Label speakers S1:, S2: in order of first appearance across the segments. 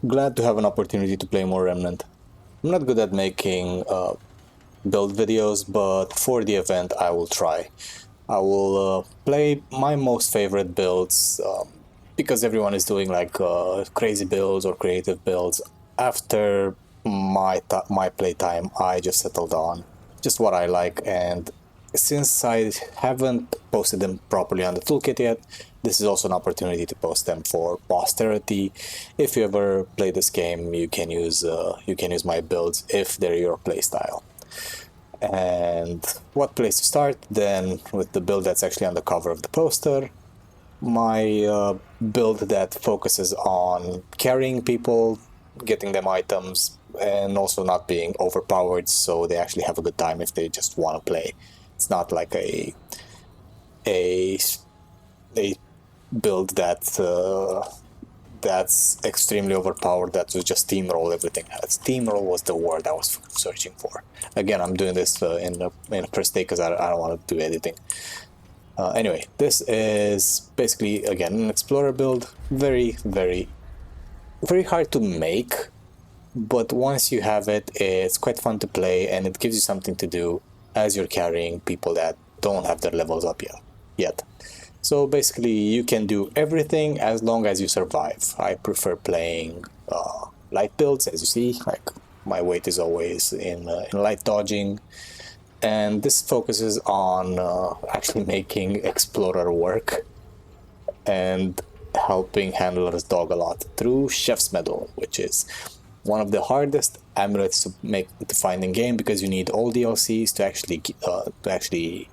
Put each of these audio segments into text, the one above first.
S1: Glad to have an opportunity to play more Remnant. I'm not good at making build videos, but for the event I will try. I will play my most favorite builds because everyone is doing like crazy builds or creative builds. After my playtime, I just settled on just what I like, and since I haven't posted them properly on the toolkit yet, this is also an opportunity to post them for posterity. If you ever play this game, you can use my builds if they're your playstyle. And what place to start? Then with the build that's actually on the cover of the poster. My build that focuses on carrying people, getting them items, and also not being overpowered, so they actually have a good time if they just want to play. It's not like a build that's extremely overpowered, that will just steamroll everything. Steamroll was the word I was searching for. Again, I'm doing this in a first take because I don't want to do editing. Anyway, this is basically, again, an explorer build. Very, very, very hard to make, but once you have it, it's quite fun to play, and it gives you something to do as you're carrying people that don't have their levels up yet. So basically, you can do everything as long as you survive. I prefer playing light builds, as you see. Like, my weight is always in light dodging, and this focuses on actually making explorer work and helping handlers dog a lot through Chef's Medal, which is one of the hardest amulets to find in game, because you need all DLCs to actually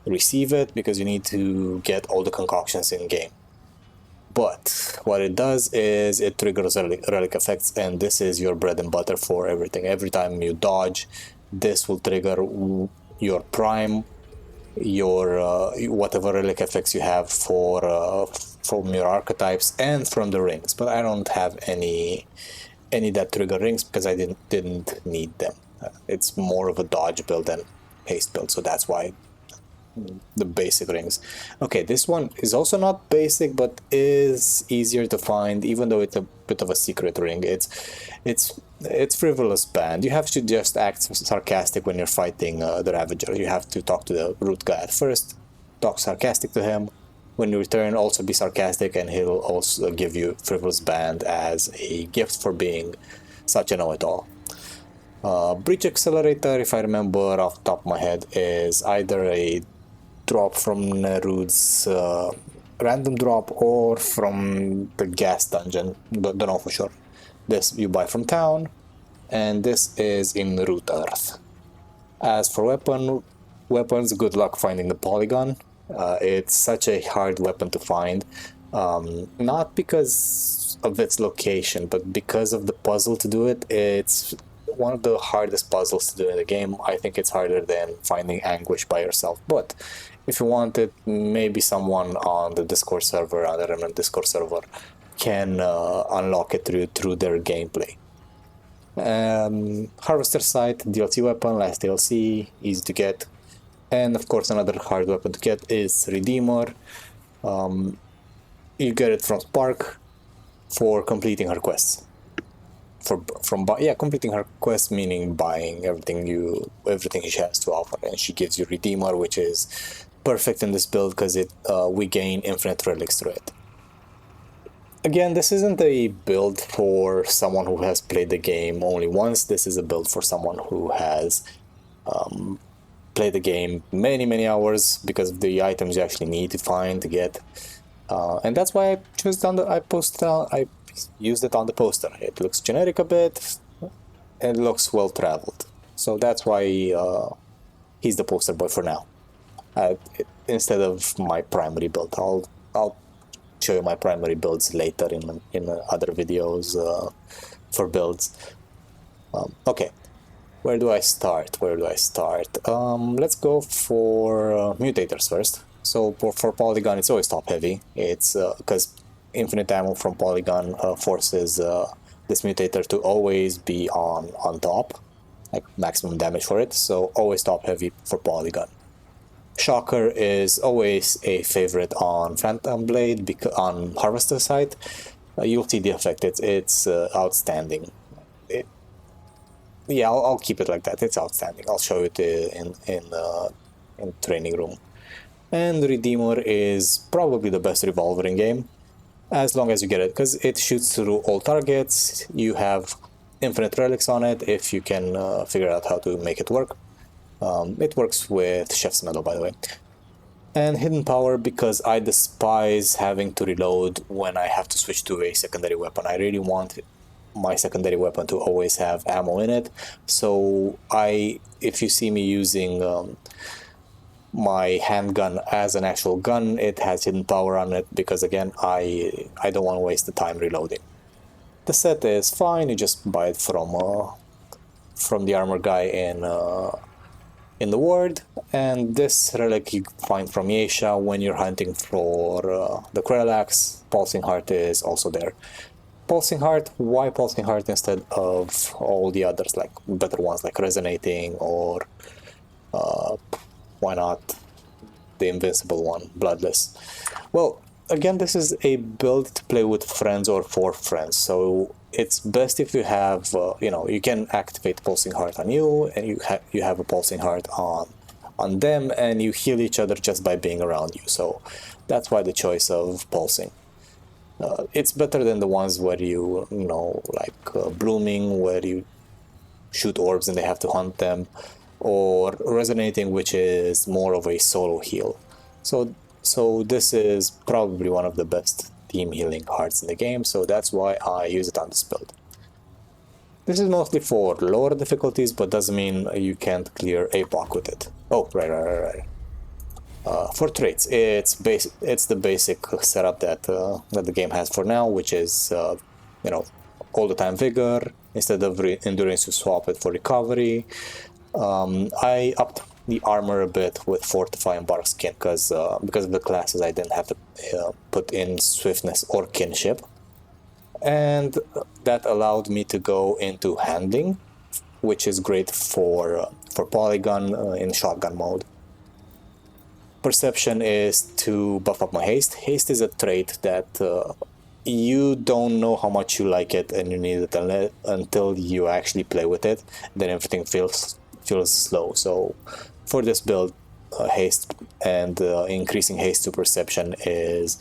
S1: receive it, because you need to get all the concoctions in game. But what it does is it triggers relic effects, and this is your bread and butter for everything. Every time you dodge, this will trigger your prime, your whatever relic effects you have from your archetypes and from the rings. But I don't have any that trigger rings because I didn't need them. It's more of a dodge build than haste build, so that's why the basic rings. Okay, this one is also not basic, but is easier to find, even though it's a bit of a secret ring. It's frivolous band. You have to just act sarcastic when you're fighting the Ravager. You have to talk to the root guy at first, talk sarcastic to him. When you return, also be sarcastic, and he'll also give you frivolous band as a gift for being such a know-it-all. Breach Accelerator, if I remember off the top of my head, is either a drop from Nerud's random drop or from the gas dungeon. Don't know for sure. This you buy from town, and this is in Root Earth. As for weapons, good luck finding the polygon. It's such a hard weapon to find, not because of its location, but because of the puzzle to do it. It's one of the hardest puzzles to do in the game. I think it's harder than finding Anguish by yourself, but if you want it, maybe someone on the Discord server, on the Remnant Discord server, can unlock it through their gameplay. Harvester Sight, DLC weapon, last DLC, easy to get. And of course, another hard weapon to get is Redeemer. You get it from Spark for completing her quests. Completing her quest, meaning buying everything she has to offer, and she gives you Redeemer, which is perfect in this build because we gain infinite relics through it. Again, this isn't a build for someone who has played the game only once. This is a build for someone who has played the game many hours, because of the items you actually need to find to get, and that's why I used it on the poster. It looks generic a bit, and it looks well traveled, so that's why he's the poster boy for now. Instead of my primary build, I'll show you my primary builds later in other videos for builds. Okay, where do I start? Let's go for mutators first. So for Polygon, it's always top heavy. It's because infinite ammo from Polygon forces this mutator to always be on top, like maximum damage for it. So always top heavy for Polygon. Shocker is always a favorite on Phantom Blade, on Harvester side. you'll see the effect. It's outstanding. Yeah, I'll keep it like that. It's outstanding. I'll show it in training room. And Redeemer is probably the best revolver in game, as long as you get it, because it shoots through all targets. You have infinite relics on it if you can figure out how to make it work. It works with Chef's Medal, by the way. And Hidden Power, because I despise having to reload when I have to switch to a secondary weapon. I really want my secondary weapon to always have ammo in it. So if you see me using my handgun as an actual gun, it has Hidden Power on it, because again, I don't want to waste the time reloading. The set is fine. You just buy it from the armor guy in the ward, and this relic you find from Yesha when you're hunting for the Krelax. Pulsing Heart is also there. Pulsing Heart, why Pulsing Heart instead of all the others, like better ones like Resonating, or why not the invincible one, Bloodless? Well, again, this is a build to play with friends or for friends, so it's best if you have, you can activate Pulsing Heart on you, and you have a Pulsing Heart on them, and you heal each other just by being around you. So that's why the choice of Pulsing. It's better than the ones where Blooming, where you shoot orbs and they have to hunt them, or Resonating, which is more of a solo heal. So this is probably one of the best team healing hearts in the game, so that's why I use it on this build. This is mostly for lower difficulties, but doesn't mean you can't clear APOC with it. Oh, right. For traits, it's the basic setup that the game has for now, which is all the time vigor. Instead of endurance, you swap it for recovery. I upped the armor a bit with Fortify and Bark Skin, because of the classes I didn't have to put in Swiftness or Kinship, and that allowed me to go into Handling, which is great for Polygon in shotgun mode. Perception is to buff up my haste. Haste is a trait that you don't know how much you like it, and you need it until you actually play with it. Then everything feels slow. So for this build, haste and increasing haste to perception is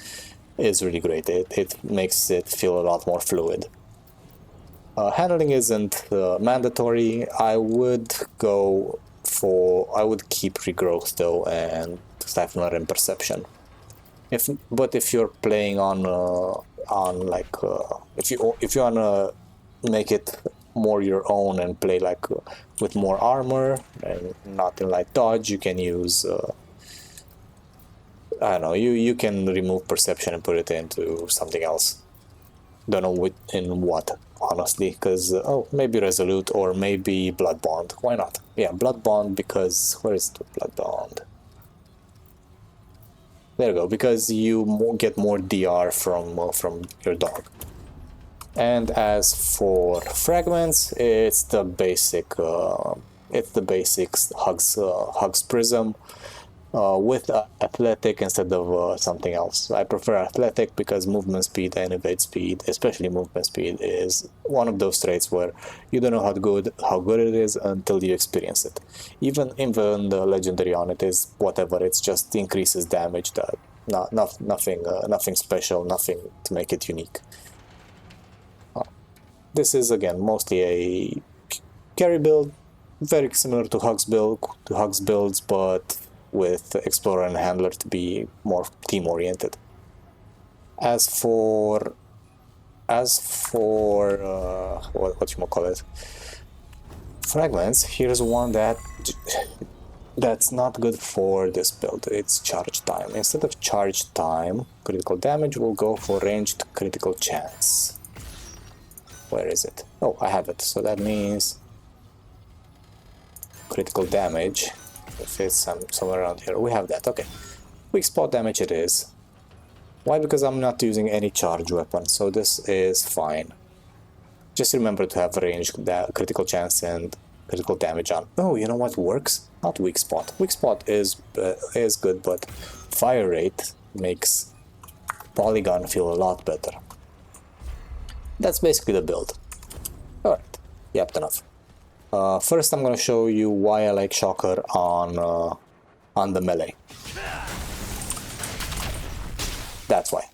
S1: really great. It makes it feel a lot more fluid. Handling isn't mandatory. I would keep regrowth though, and Stifler and perception. But if you're playing on if you wanna make it more your own and play with more armor and not in light dodge, you can use I don't know, you can remove perception and put it into something else. Don't know in what, honestly, because maybe Resolute or maybe Blood Bond. Why not? Yeah, Blood Bond, because where is the Blood Bond? There you go, because you get more DR from your dog. And as for fragments, it's the basics Hugs Prism with athletic instead of something else. I prefer athletic because movement speed and evade speed, especially movement speed, is one of those traits where you don't know how good it is until you experience it. Even the legendary on it is whatever. It's just increases damage. Nothing special, nothing to make it unique. This is again mostly a carry build, very similar to Hugs builds, but with Explorer and Handler to be more team oriented. As for what you call it, fragments, here's one that's not good for this build. It's charge time. Instead of charge time, critical damage, we'll go for ranged critical chance. Where is it? Oh, I have it. So that means critical damage. If it's somewhere around here, we have that. Okay. Weak spot damage it is. Why? Because I'm not using any charge weapon, so this is fine. Just remember to have ranged critical chance and critical damage on. Oh, you know what works? Not weak spot. Weak spot is good, but fire rate makes Polygon feel a lot better. That's basically the build. Alright, yep, enough. First I'm gonna show you why I like Shocker on the melee. That's why.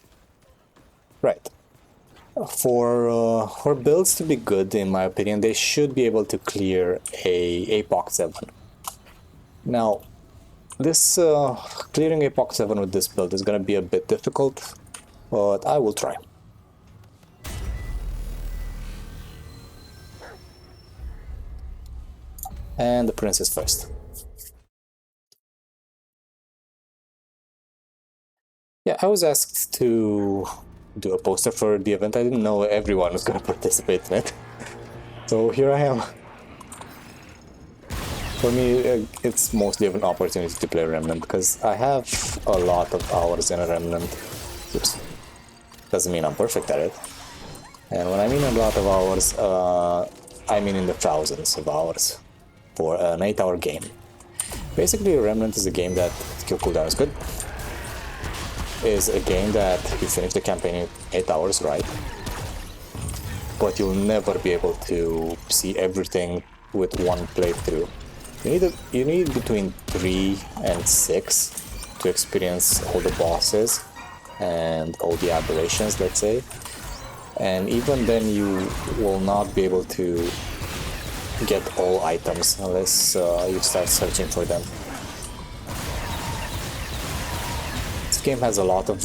S1: Right. For builds to be good, in my opinion, they should be able to clear a Apoc 7. Now, this clearing Apoc 7 with this build is gonna be a bit difficult, but I will try. And the princess first. Yeah, I was asked to do a poster for the event. I didn't know everyone was going to participate in it. So here I am. For me, it's mostly of an opportunity to play Remnant, because I have a lot of hours in a Remnant. Oops. Doesn't mean I'm perfect at it. And when I mean a lot of hours, I mean in the thousands of hours for an 8-hour game. Basically, Remnant is a game that skill cooldown is good. Is a game that you finish the campaign in 8 hours, right? But you'll never be able to see everything with one playthrough. You need between 3 and 6 to experience all the bosses and all the aberrations, let's say. And even then you will not be able to get all items unless you start searching for them. This game has a lot of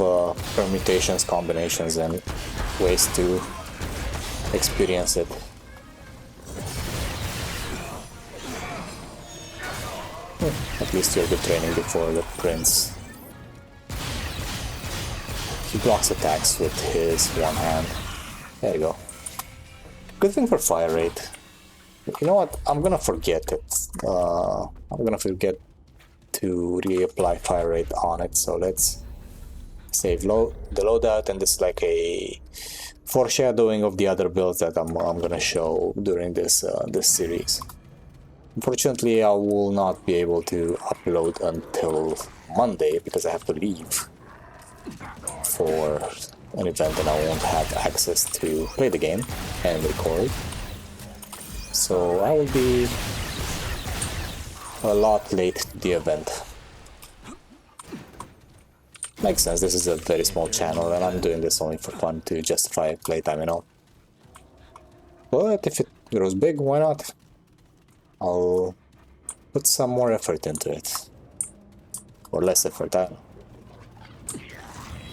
S1: permutations, combinations, and ways to experience it. At least you have good training before the prince. He blocks attacks with his one hand. There you go. Good thing for fire rate. You know what? I'm gonna forget it. I'm gonna forget to reapply fire rate on it. So let's save the loadout, and this is like a foreshadowing of the other builds that I'm gonna show during this series. Unfortunately, I will not be able to upload until Monday because I have to leave for an event and I won't have access to play the game and record. So I will be a lot late to the event. Makes sense, this is a very small channel and I'm doing this only for fun to justify playtime, you know. But if it grows big, why not? I'll put some more effort into it. Or less effort, I don't know.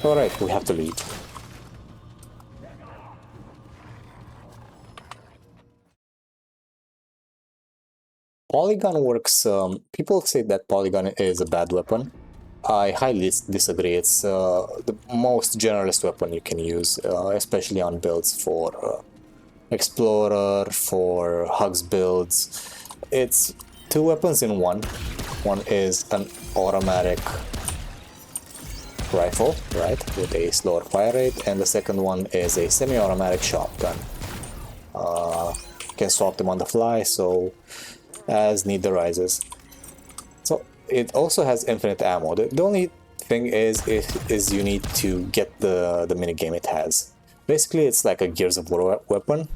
S1: Alright, we have to leave. Polygon works, people say that Polygon is a bad weapon. I highly disagree. It's the most generalist weapon you can use, especially on builds for Explorer, for Hugs builds. It's two weapons in one. One is an automatic rifle, right, with a slower fire rate, and the second one is a semi-automatic shotgun. You can swap them on the fly, so as need arises. So it also has infinite ammo. The only thing is you need to get the minigame it has. Basically, it's like a Gears of War weapon.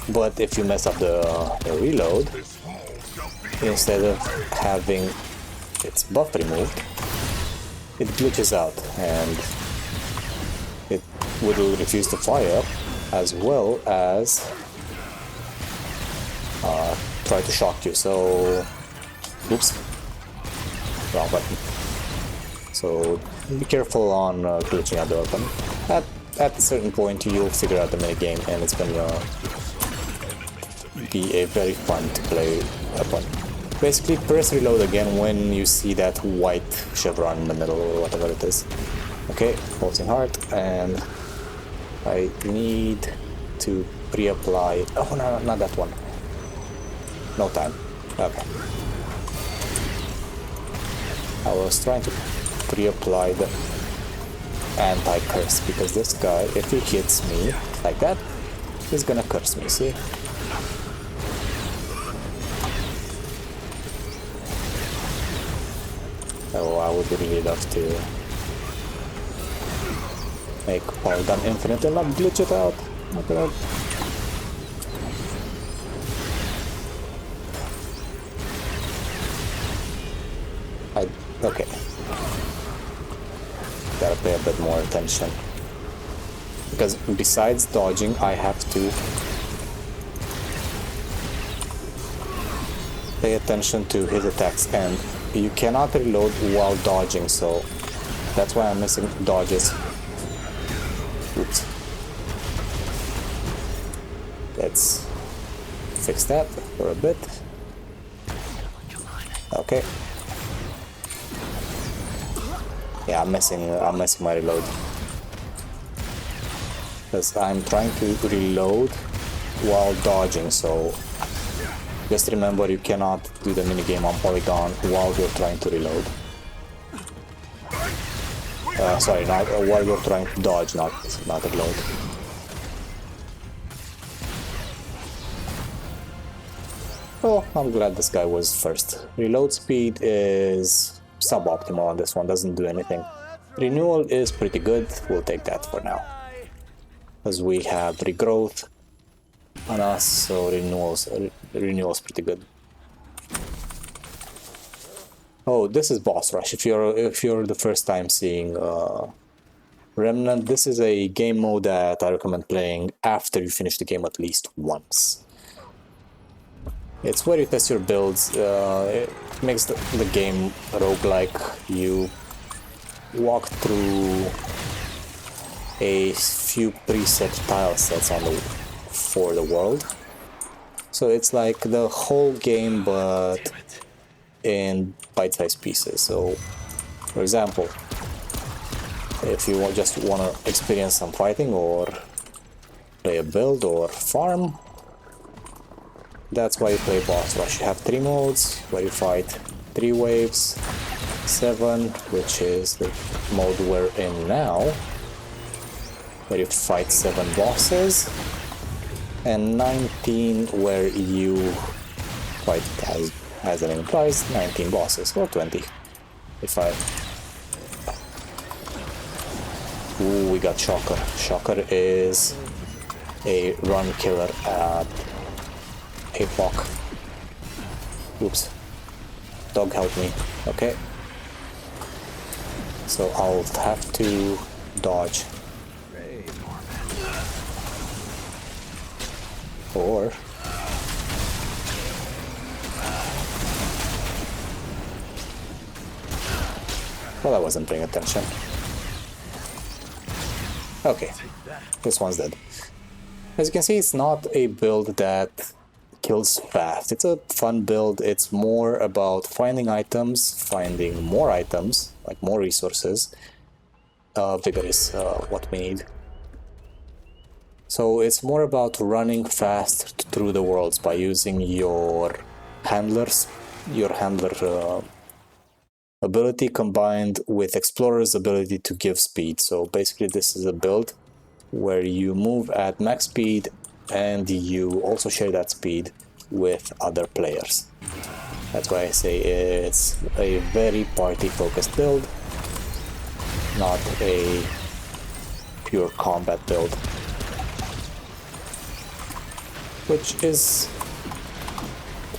S1: But if you mess up the reload, instead of having its buff removed, it glitches out and it will refuse to fire, as well as try to shock you. So, oops, wrong button. So be careful on glitching out the weapon. At a certain point, you'll figure out the minigame, and it's gonna be a very fun to play weapon. Basically, press reload again when you see that white chevron in the middle, or whatever it is. Okay, pulsing heart, and I need to pre-apply. Oh no, not that one. No time. Okay. I was trying to pre-apply the anti-curse, because this guy, if he hits me like that, he's gonna curse me, see? Oh, I would really love to make power down infinite and not glitch it out. Okay. Okay. Gotta pay a bit more attention. Because besides dodging, I have to pay attention to his attacks, and you cannot reload while dodging, so that's why I'm missing dodges. Oops. Let's fix that for a bit. Okay. Yeah, I'm missing my reload. Because I'm trying to reload while dodging, so just remember you cannot do the minigame on Polygon while you're trying to reload. Sorry, not while you're trying to dodge, not reload. Oh, I'm glad this guy was first. Reload speed is suboptimal on this one, doesn't do anything. Renewal is pretty good, we'll take that for now. As we have regrowth on us, so renewal's pretty good. Oh, this is boss rush. If you're the first time seeing Remnant, this is a game mode that I recommend playing after you finish the game at least once. It's where you test your builds. It makes the game roguelike. You walk through a few preset tile sets for the world. So it's like the whole game, but in bite-sized pieces. So, for example, if you just want to experience some fighting or play a build or farm, that's why you play Boss Rush. You have 3 modes where you fight 3 waves, 7, which is the mode we're in now, where you fight 7 bosses, and 19 where you fight, as the name implies, 19 bosses, or 20, if I... Ooh, we got Shocker. Shocker is a run killer at a block. Oops. Dog help me. Okay. So I'll have to dodge. Or... well, I wasn't paying attention. Okay, this one's dead. As you can see, it's not a build that kills fast. It's a fun build. It's more about finding items, finding more items, like more resources. Vigor is what we need. So it's more about running fast through the worlds by using your handler ability combined with Explorer's ability to give speed. So basically this is a build where you move at max speed and you also share that speed with other players. That's why I say it's a very party-focused build, not a pure combat build. Which is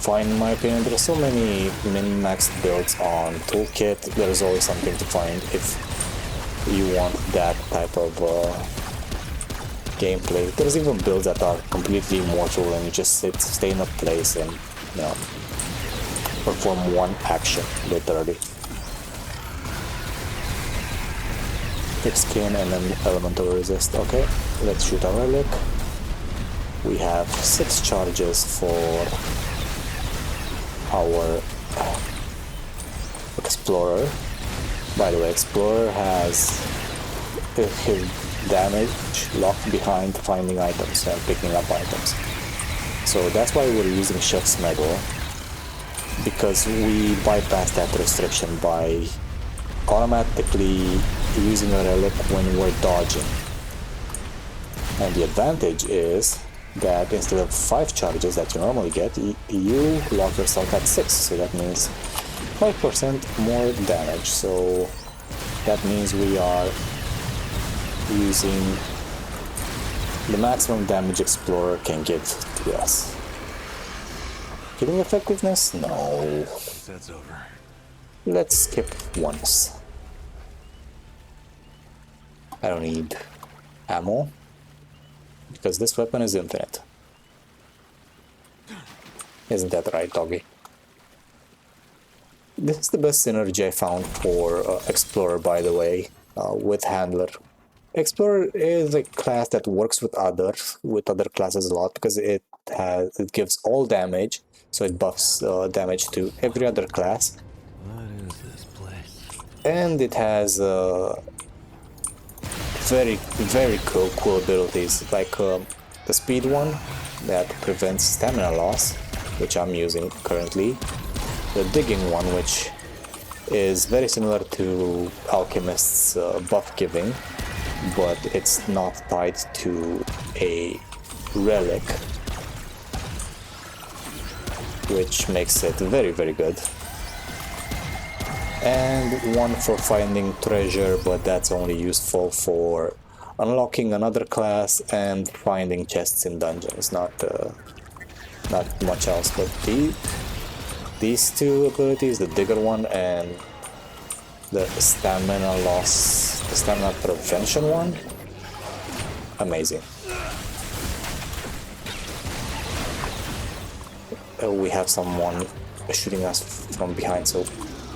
S1: fine in my opinion. There are so many min-maxed builds on Toolkit. There's always something to find if you want that type of gameplay. There's even builds that are completely mortal and you just stay in a place and, you know, perform one action, literally. Thick skin and then elemental resist. Okay, let's shoot a relic. We have 6 charges for our Explorer. By the way, Explorer has his damage locked behind finding items and picking up items. So that's why we're using Chef's Medal, because we bypass that restriction by automatically using a relic when we're dodging. And the advantage is that instead of 5 charges that you normally get, you lock yourself at 6, so that means 5% more damage. So that means we are using the maximum damage Explorer can give to us. Killing effectiveness? No.
S2: That's over.
S1: Let's skip once. I don't need ammo because this weapon is infinite. Isn't that right, doggy? This is the best synergy I found for Explorer, by the way, with Handler. Explorer is a class that works with other classes a lot because it gives all damage, so it buffs damage to every other class.
S2: What is this place?
S1: And it has very cool abilities, like the speed one that prevents stamina loss, which I'm using currently. The digging one, which is very similar to Alchemist's buff giving, but it's not tied to a relic, which makes it very good. And one for finding treasure, but that's only useful for unlocking another class and finding chests in dungeons, not much else. But these two abilities, the digger one and the stamina loss, the stamina prevention one, amazing. We have someone shooting us from behind, so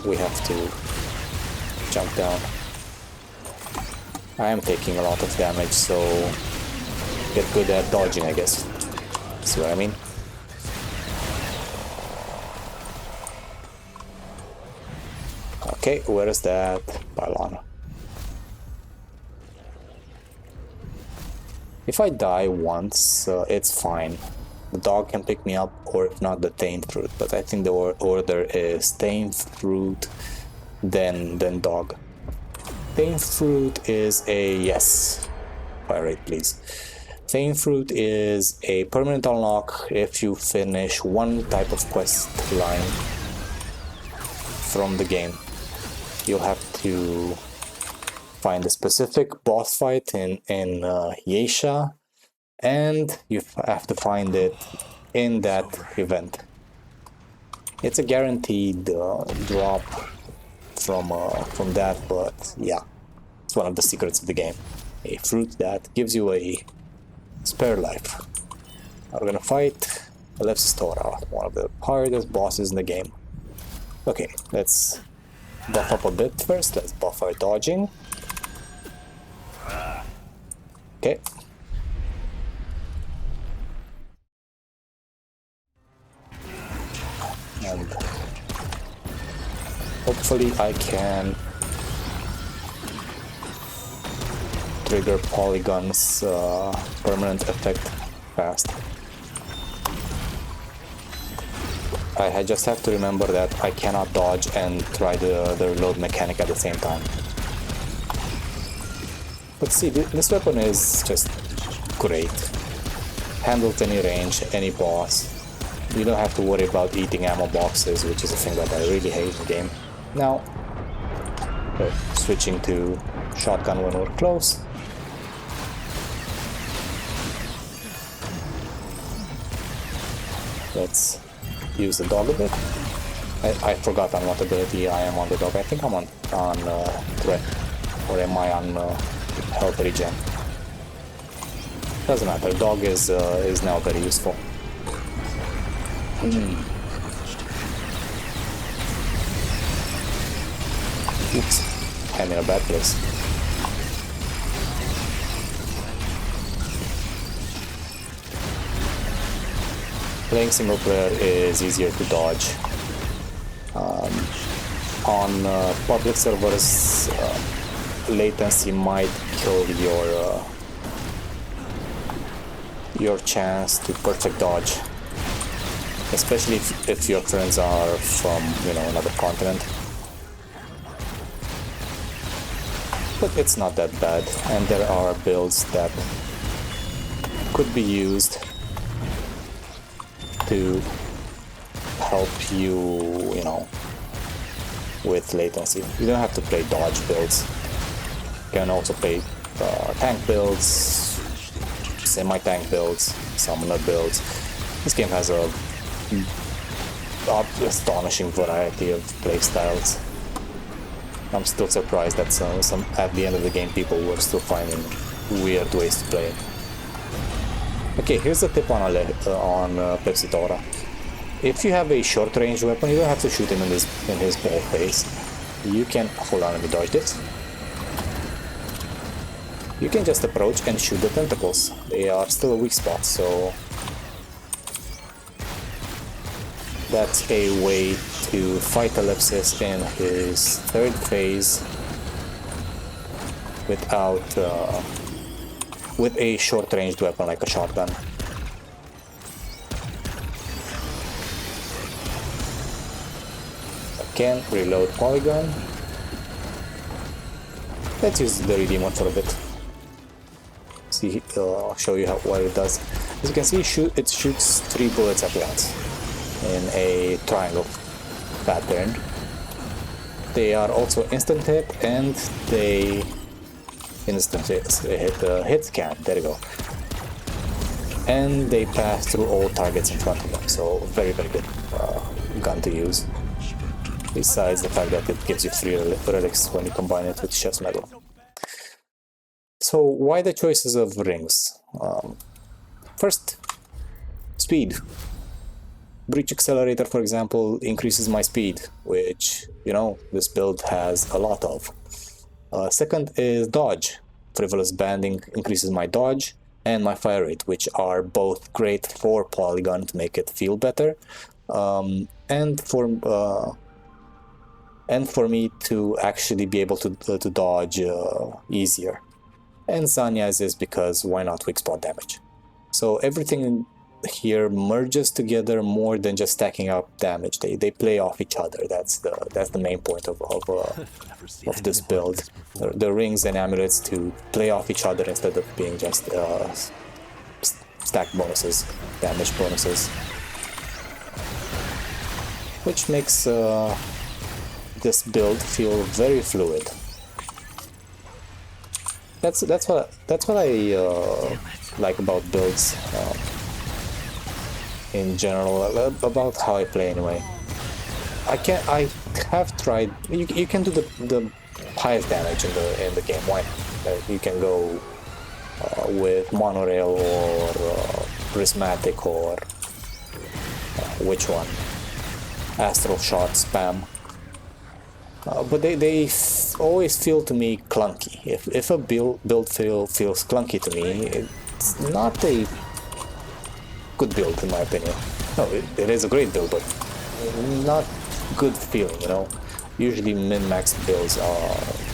S1: we have to jump down. I am taking a lot of damage, so get good at dodging, I guess. See what I mean? Okay, where is that pylon? If I die once, it's fine. The dog can pick me up, or if not, the taint fruit. But I think the order is taint fruit, then dog. Taint fruit is a yes. Fire rate, please. Taint fruit is a permanent unlock if you finish one type of quest line from the game. You'll have to find a specific boss fight in Yesha, and you have to find it in that event. It's a guaranteed drop from that, but yeah, it's one of the secrets of the game. A fruit that gives you a spare life. Now we're gonna fight Elefsistora, one of the hardest bosses in the game. Okay, let's buff up a bit first. Let's buff our dodging. Okay. And hopefully I can trigger Polygon's permanent effect fast. I just have to remember that I cannot dodge and try the reload mechanic at the same time. But see, this weapon is just great. Handles any range, any boss. You don't have to worry about eating ammo boxes, which is a thing that I really hate in the game. Now, switching to shotgun when we're close. Let's use the dog a bit. I forgot on what ability I am on the dog. I think I'm on threat, or am I on health regen? Doesn't matter. Dog is now very useful. Oops, I'm in a bad place. Playing single player is easier to dodge. On public servers, latency might kill your chance to perfect dodge, especially if your friends are from another continent. But it's not that bad, and there are builds that could be used to help you, with latency. You don't have to play dodge builds. You can also play tank builds, semi-tank builds, summoner builds. This game has a astonishing variety of playstyles. I'm still surprised that some at the end of the game people were still finding weird ways to play it. Okay, here's a tip on Pepsi Tora. If you have a short range weapon, you don't have to shoot him in his ball face. You can hold on, let me dodge this. You can just approach and shoot the tentacles. They are still a weak spot, so that's a way to fight Ellipsis in his third phase without with a short-ranged weapon like a shotgun. Again, reload polygon. Let's use the Redeemer for a bit. See, I'll show you what it does. As you can see, it shoots 3 bullets at once in a triangle pattern. They are also instant hit, and they instant hit scan. There you go. And they pass through all targets in front of them. So very good gun to use. Besides the fact that it gives you 3 relics when you combine it with chef's medal. So why the choices of rings? First, speed. Breach Accelerator, for example, increases my speed, which, you know, this build has a lot of. Second is dodge. Frivolous Banding increases my dodge and my fire rate, which are both great for Polygon to make it feel better, and for me to actually be able to dodge easier. And Zanya's is because why not weak spot damage? So everything here merges together more than just stacking up damage. They play off each other. That's the main point of this build. The rings and amulets to play off each other instead of being just stack bonuses, damage bonuses, which makes this build feel very fluid. That's what I like about builds in general, about how I play anyway. I have tried. You can do the highest damage in the game. Why not? You can go with monorail or prismatic or which one? Astral shot spam. But they always feel to me clunky. If a build feels clunky to me, it's not a good build in my opinion. No, it is a great build, but not good feeling, you know. Usually min-max builds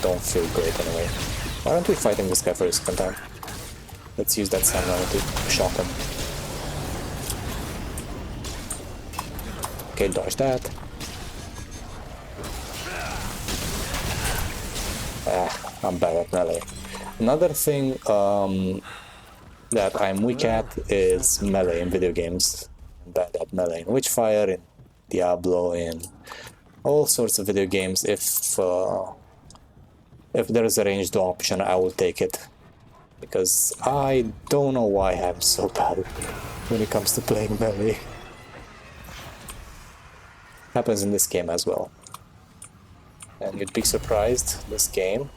S1: don't feel great anyway. Why aren't we fighting this guy for a second time? Let's use that samurai to shock him. Okay, dodge that. I'm bad at melee. Another thing that I'm weak at is melee in video games. I'm bad at melee in Witchfire, in Diablo, in all sorts of video games. If there is a ranged option, I will take it. Because I don't know why I'm so bad when it comes to playing melee. Happens in this game as well. And you'd be surprised, this game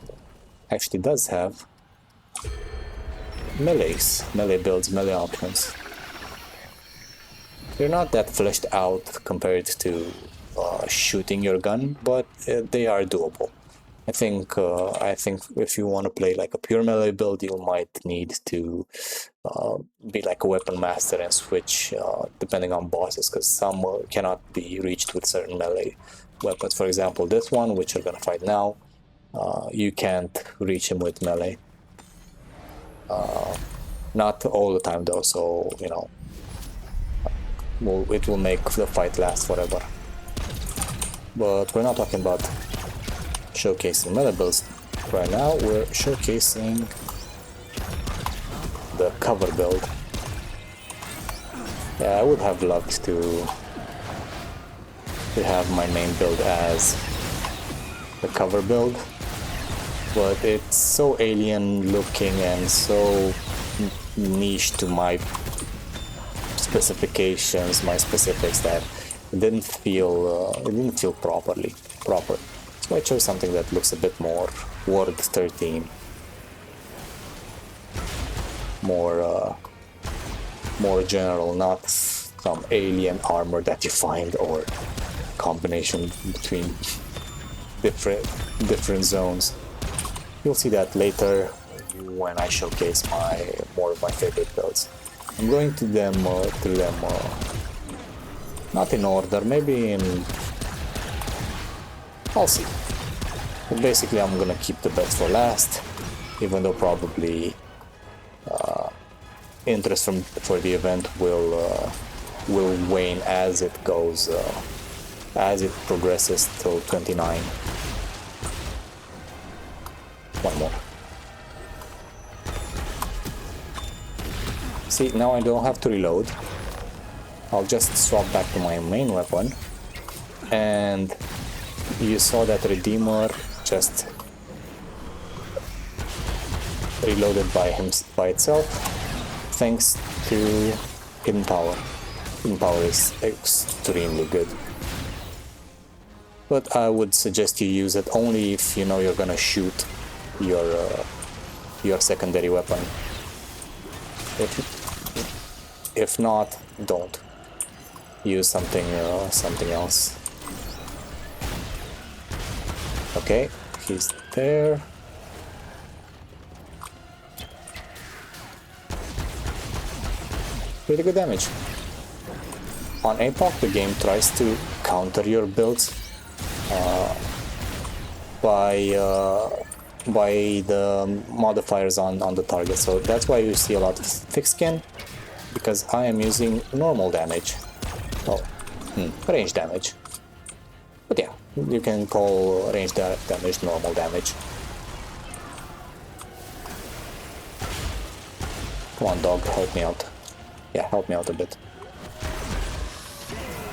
S1: actually does have melee builds, melee options. They're not that fleshed out compared to shooting your gun, but they are doable. I think if you want to play like a pure melee build, you might need to be like a weapon master and switch depending on bosses, because some cannot be reached with certain melee weapons. For example, this one, which we're gonna fight now, you can't reach him with melee. Not all the time though, so you know, it will make the fight last forever. But we're not talking about showcasing melee builds right now. We're showcasing the cover build. Yeah, I would have loved to have my main build as the cover build, but it's so alien looking and so niche to my specifications, my specifics, that it didn't feel proper. So I chose something that looks a bit more Word 13, more general, not some alien armor that you find or combination between different zones. You'll see that later when I showcase more of my favorite builds. I'm going to them through them not in order, maybe in... I'll see. But basically I'm gonna keep the best for last, even though probably interest for the event will wane as it goes, as it progresses till 29. One more. See, now I don't have to reload. I'll just swap back to my main weapon. And you saw that Redeemer just reloaded by itself, thanks to Hidden Power. Hidden Power is extremely good. But I would suggest you use it only if you know you're gonna shoot your secondary weapon. If not, don't. Use something else. Okay, he's there. Pretty good damage. On APOC, the game tries to counter your builds by the modifiers on the target, so that's why you see a lot of thick skin, because I am using normal damage. Oh, range damage. But yeah, you can call range damage normal damage. Come on, dog, help me out. Yeah, help me out a bit.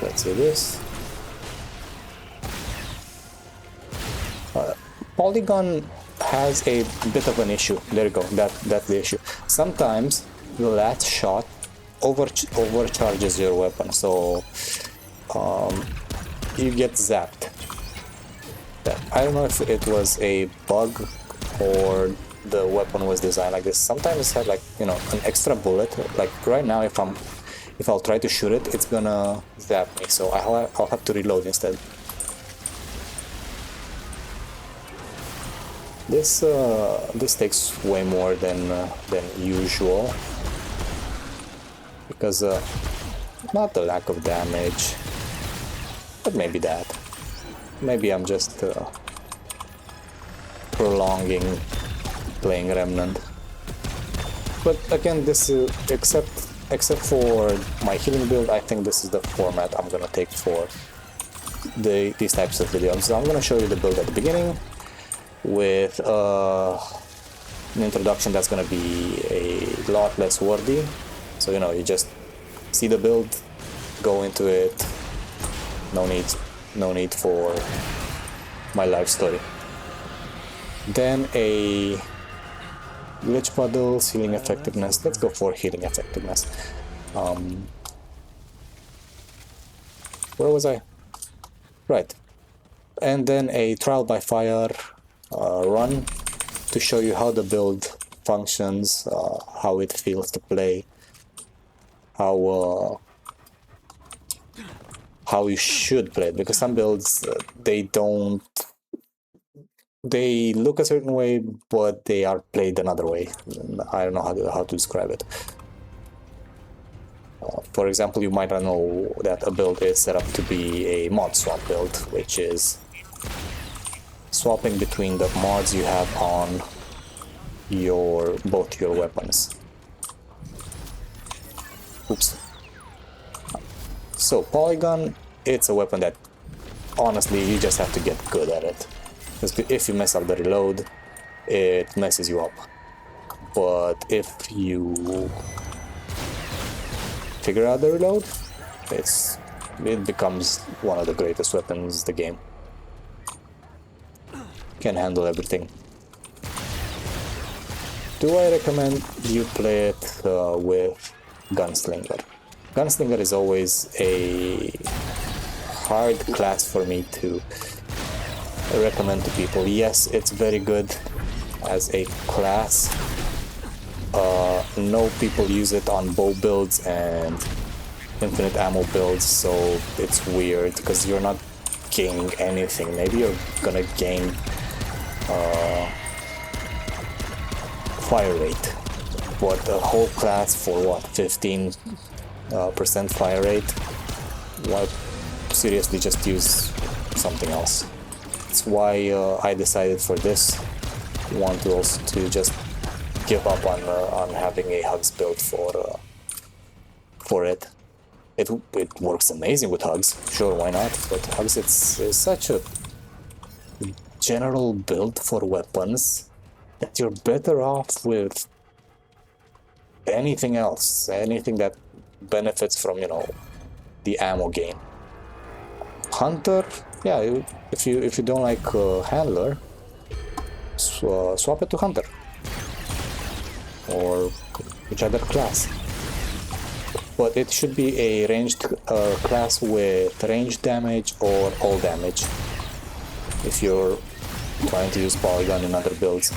S1: Let's see this. Polygon has a bit of an issue. There you go. That's the issue. Sometimes the last shot overcharges your weapon, so you get zapped. I don't know if it was a bug or the weapon was designed like this. Sometimes it's had, like, you know, an extra bullet. Like right now, if I'll try to shoot it, it's gonna zap me, so I'll have to reload instead. This takes way more than usual, because not the lack of damage, but maybe that. Maybe I'm just prolonging playing Remnant. But again, this except for my healing build, I think this is the format I'm gonna take for these types of videos. So I'm gonna show you the build at the beginning, with an introduction that's gonna be a lot less wordy. So, you know, you just see the build, go into it. No need for my life story. Then a glitch puddles, healing effectiveness. Let's go for healing effectiveness. Where was I? Right. And then a trial by fire run to show you how the build functions, how it feels to play, how you should play it, because some builds they look a certain way, but they are played another way. I don't know how to describe it. For example, you might not know that a build is set up to be a mod swap build, which is swapping between the mods you have on both your weapons. Oops. So Polygon, it's a weapon that honestly you just have to get good at it. Because if you mess up the reload, it messes you up. But if you figure out the reload, it becomes one of the greatest weapons in the game. Can handle everything. Do I recommend you play it with Gunslinger? Gunslinger is always a hard class for me to recommend to people. Yes, it's very good as a class. No people use it on bow builds and infinite ammo builds, so it's weird because you're not gaining anything. Maybe you're gonna gain fire rate, but a whole class for what, 15% fire rate? Why seriously just use something else? That's why I decided for this one to also to just give up on having a hugs build for it. It works amazing with hugs, sure, why not? But hugs, it's such a general build for weapons that you're better off with anything else, anything that benefits from, you know, the ammo gain. Hunter, yeah, if you don't like handler, swap it to hunter or which other class. But it should be a ranged class with ranged damage or all damage if you're trying to use polygon in other builds,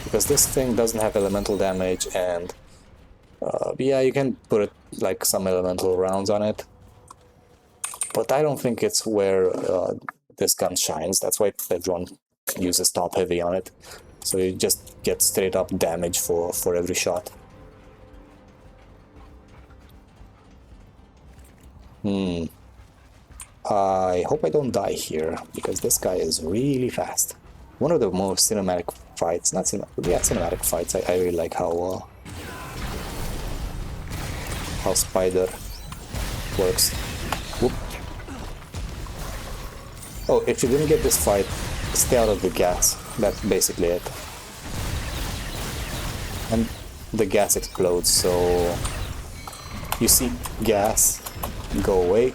S1: because this thing doesn't have elemental damage, and yeah, you can put like some elemental rounds on it, but I don't think it's where this gun shines. That's why everyone uses top heavy on it, so you just get straight up damage for every shot. I hope I don't die here, because this guy is really fast. One of the most cinematic fights, not cinematic, yeah, cinematic fights. I really like how Spider works. Whoop. Oh, if you didn't get this fight, stay out of the gas. That's basically it. And the gas explodes, so you see gas, go away.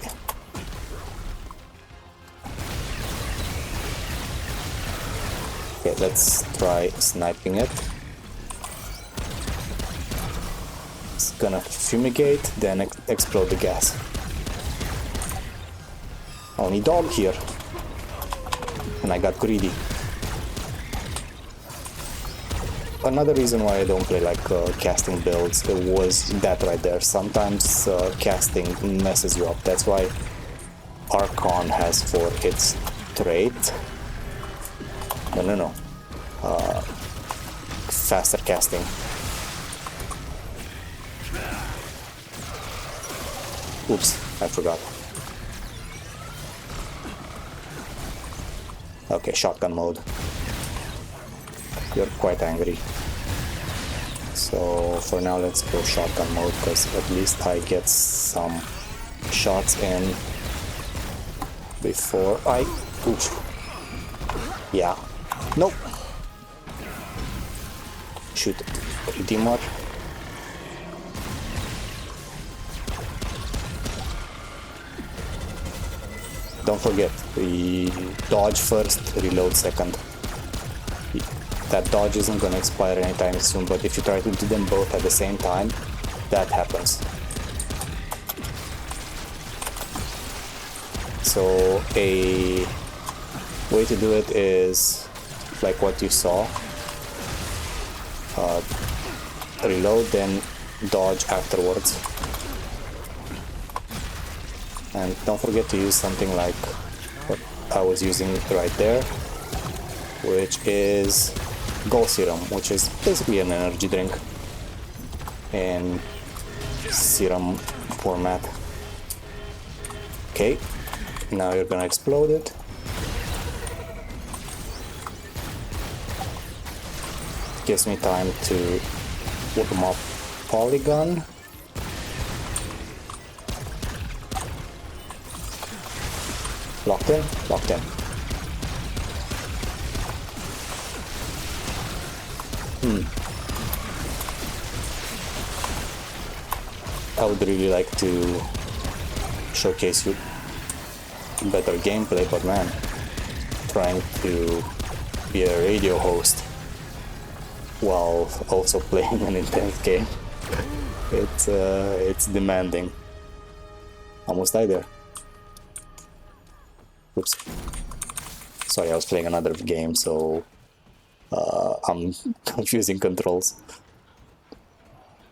S1: Okay, let's try sniping it. It's gonna fumigate, then explode the gas. Only dog here. And I got greedy. Another reason why I don't play like casting builds, it was that right there. Sometimes casting messes you up. That's why Archon has for its trait. No. Faster casting. Oops, I forgot. Okay, shotgun mode. You're quite angry. So for now, let's go shotgun mode, because at least I get some shots in before I... Oof. Yeah. Nope. Shoot. Redeemer. Don't forget, we dodge first, reload second. That dodge isn't gonna expire anytime soon, but if you try to do them both at the same time, that happens. So a way to do it is like what you saw. Reload, then dodge afterwards. And don't forget to use something like what I was using right there, which is Gold Serum, which is basically an energy drink in serum format. Okay, now you're gonna explode it. Gives me time to whip them up polygon. Locked in? Locked in. I would really like to showcase you better gameplay, but man, trying to be a radio host while also playing an intense game. It's demanding. Almost died there. Oops. Sorry, I was playing another game, so I'm confusing controls.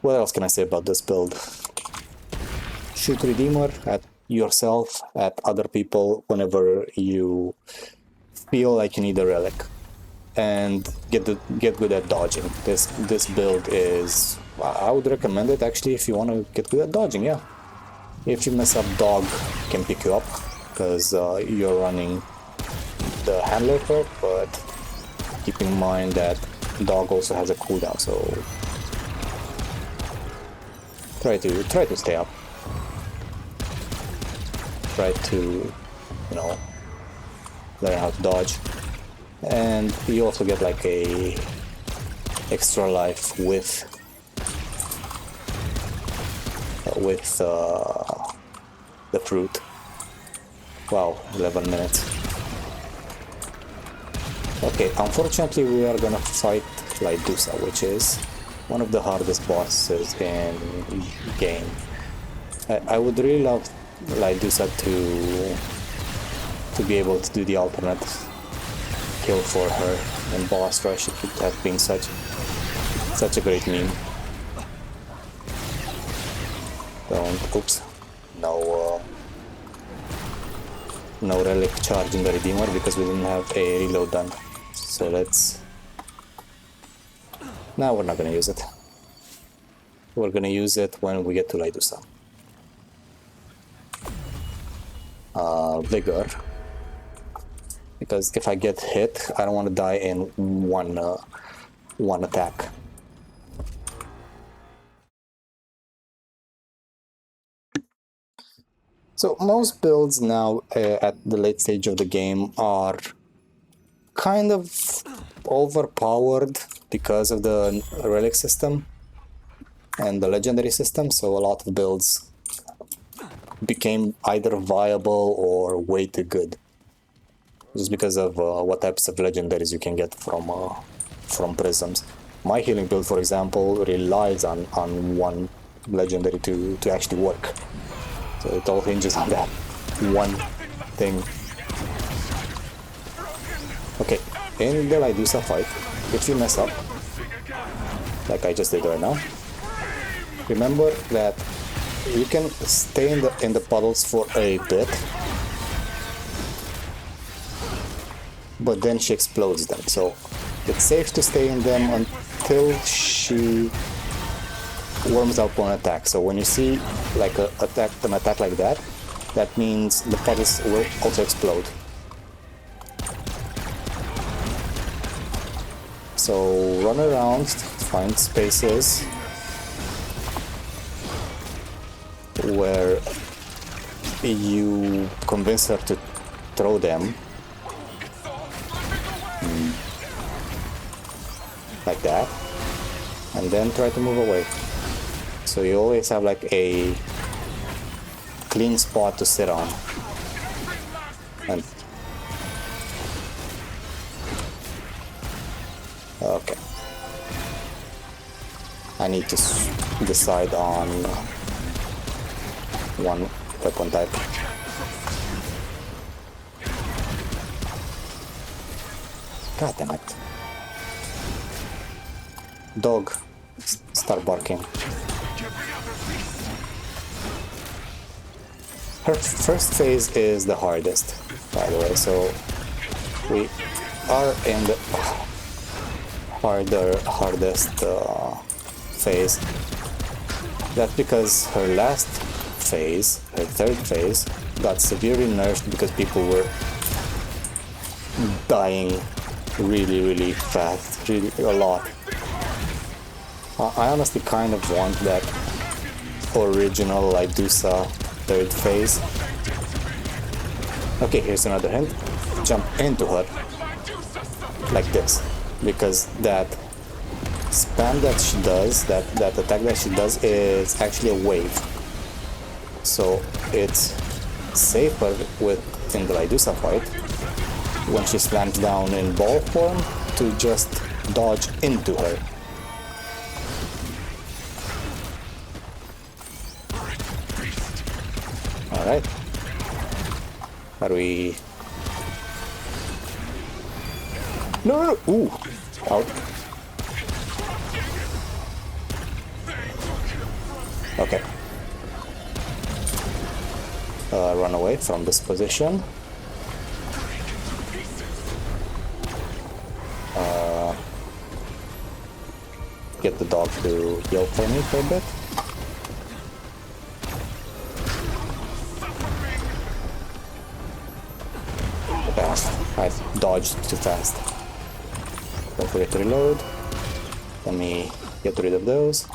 S1: What else can I say about this build? Shoot Redeemer at yourself, at other people whenever you feel like you need a relic, and get good at dodging. This build is, I would recommend it actually if you want to get good at dodging. Yeah, if you mess up, Dog can pick you up because you're running the handler perk, but keep in mind that Dog also has a cooldown, so try to stay up. Try to, you know, learn how to dodge, and you also get like a extra life with the fruit. Wow, 11 minutes. Okay, unfortunately we are gonna fight Lydusa, which is one of the hardest bosses in game. I would really love Lydusa to be able to do the alternate kill for her in boss rush. It would have been such a great meme. Oops, no relic charge in the Redeemer because we didn't have a reload done. So now we're not gonna use it. We're gonna use it when we get to Lydusa. Vigor, because if I get hit, I don't want to die in one attack. So most builds now at the late stage of the game are kind of overpowered because of the relic system and the legendary system, so a lot of builds became either viable or way too good just because of what types of legendaries you can get from prisms. My healing build, for example, relies on one legendary to actually work, so it all hinges on that one thing. Okay, in the Lydusa fight, if you mess up like I just did right now, remember that you can stay in the puddles for a bit, but then she explodes them. So it's safe to stay in them until she warms up on attack. So when you see like an attack like that, that means the puddles will also explode. So run around, find spaces where you convince her to throw them, like that, and then try to move away. So you always have like a clean spot to sit on. And okay, I need to decide on one weapon type. God damn it. Dog, start barking. Her first phase is the hardest, by the way, so we are in the hardest phase. That's because her last phase, her third phase, got severely nerfed because people were dying really fast, really a lot. I honestly kind of want that original Lydusa third phase. Okay, here's another hint. Jump into her like this, because that spam that she does, that attack that she does is actually a wave. So it's safer in the Lydusa fight when she slams down in ball form to just dodge into her Alright. Are we... No, no, no! Ooh! Out. Okay. Run away from this position. Get the dog to yell for me for a bit. Fast. I dodged too fast. Don't forget to reload. Let me get rid of those.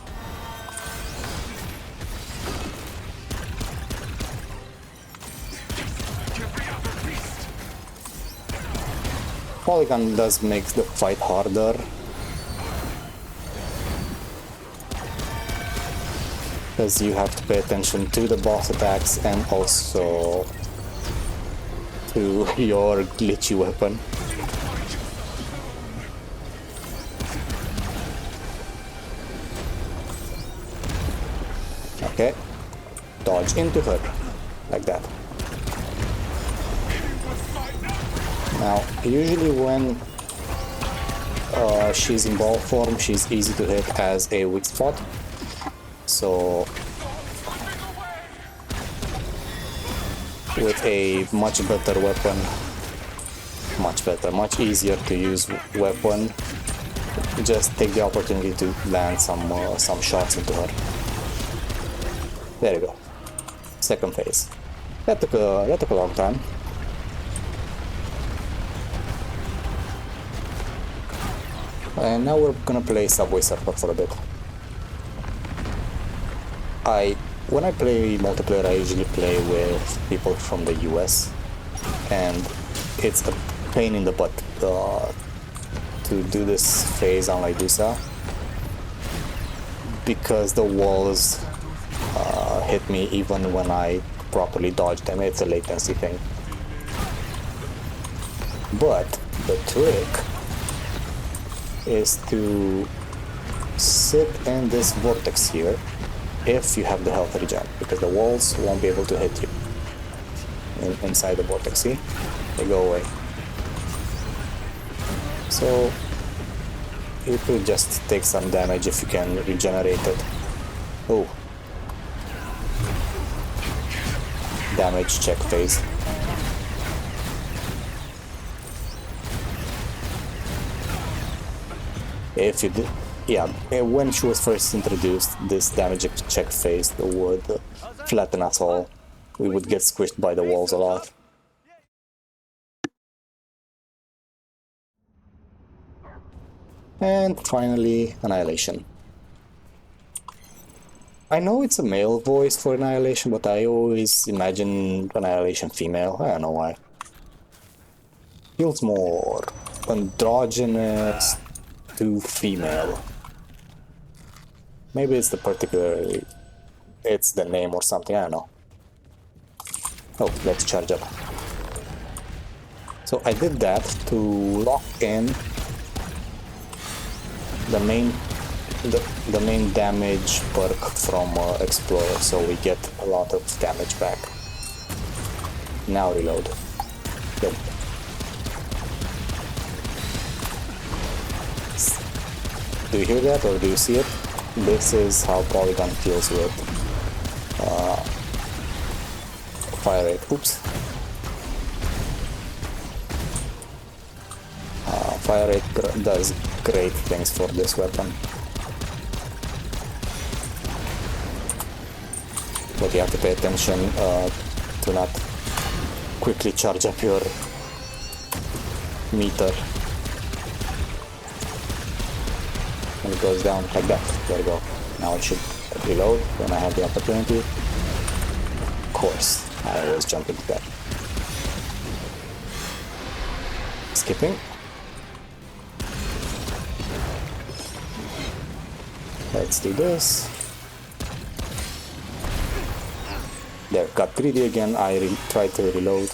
S1: Polygon does make the fight harder. Because you have to pay attention to the boss attacks and also to your glitchy weapon. Okay, dodge into her, like that. Now, usually when she's in ball form, she's easy to hit as a weak spot. So, with a much better weapon, much easier to use weapon, just take the opportunity to land some shots into her. There you go. Second phase. That took a long time. And now we're gonna play Subway Surfer for a bit. When I play multiplayer, I usually play with people from the US, and it's a pain in the butt to do this phase on Lydusa, because the walls hit me even when I properly dodge them. It's a latency thing. But the trick is to sit in this vortex here if you have the health regen, because the walls won't be able to hit you inside the vortex. See? They go away. So you could just take some damage if you can regenerate it. Oh. Damage check phase. If you did, yeah, when she was first introduced, this damage check phase would flatten us all. We would get squished by the walls a lot. And finally, Annihilation. I know it's a male voice for Annihilation, but I always imagine Annihilation female. I don't know why. Feels more androgynous to female. Maybe it's it's the name or something, I don't know. Oh, let's charge up. So I did that to lock in the main damage perk from Explorer, so we get a lot of damage back. Now reload. Good. Do you hear that, or do you see it? This is how Polygon feels with fire rate. Oops. Fire rate does great things for this weapon. But you have to pay attention to not quickly charge up your meter. And it goes down like that. There you go. Now it should reload when I have the opportunity. Of course, I always jump into that. Skipping. Let's do this. There, got greedy again. I tried to reload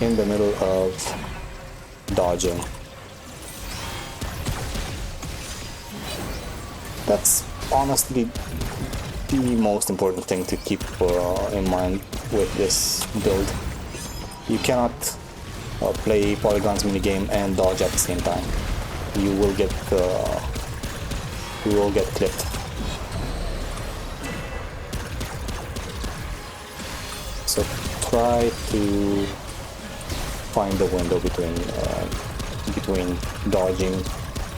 S1: in the middle of dodging. That's honestly the most important thing to keep in mind with this build. You cannot play polygons minigame and dodge at the same time. You will get clipped. So try to find the window between dodging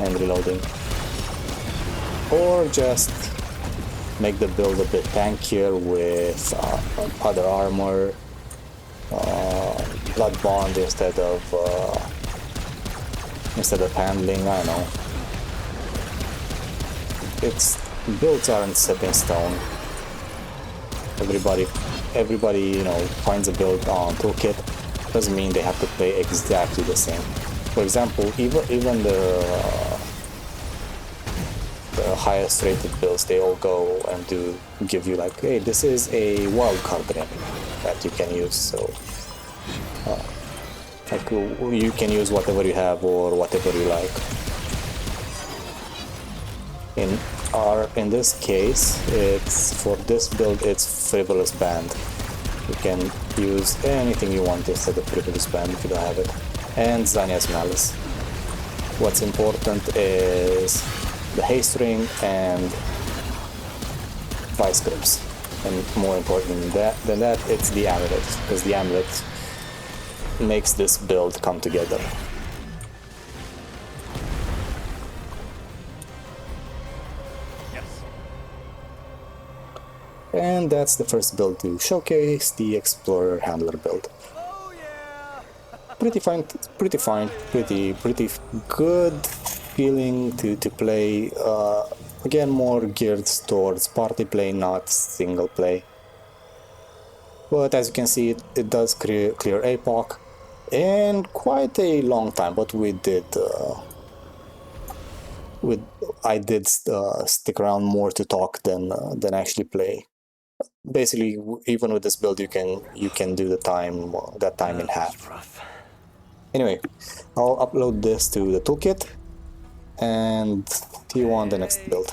S1: and reloading, or just make the build a bit tankier with other armor, blood bond instead of handling. I don't know. Builds aren't set in stone. Everybody, you know, finds a build on toolkit. Doesn't mean they have to play exactly the same. For example, even the highest rated builds, they all go and give you like, hey, this is a wild card ring that you can use. So like you can use whatever you have or whatever you like. In this case, for this build, it's frivolous band. You can use anything you want instead of frivolous band if you don't have it. And Zanya's Malice. What's important is the haste ring and vice grips. And more important than that, it's the amulet, because the amulet makes this build come together. And that's the first build to showcase, the Explorer Handler build.
S2: Oh yeah.
S1: Pretty good feeling to play. Again, more geared towards party play, not single play. But as you can see, it does clear APOC in quite a long time. But I did stick around more to talk than actually play. Basically, even with this build, you can do that time in half.
S2: Rough.
S1: Anyway, I'll upload this to the toolkit and see you on the next build.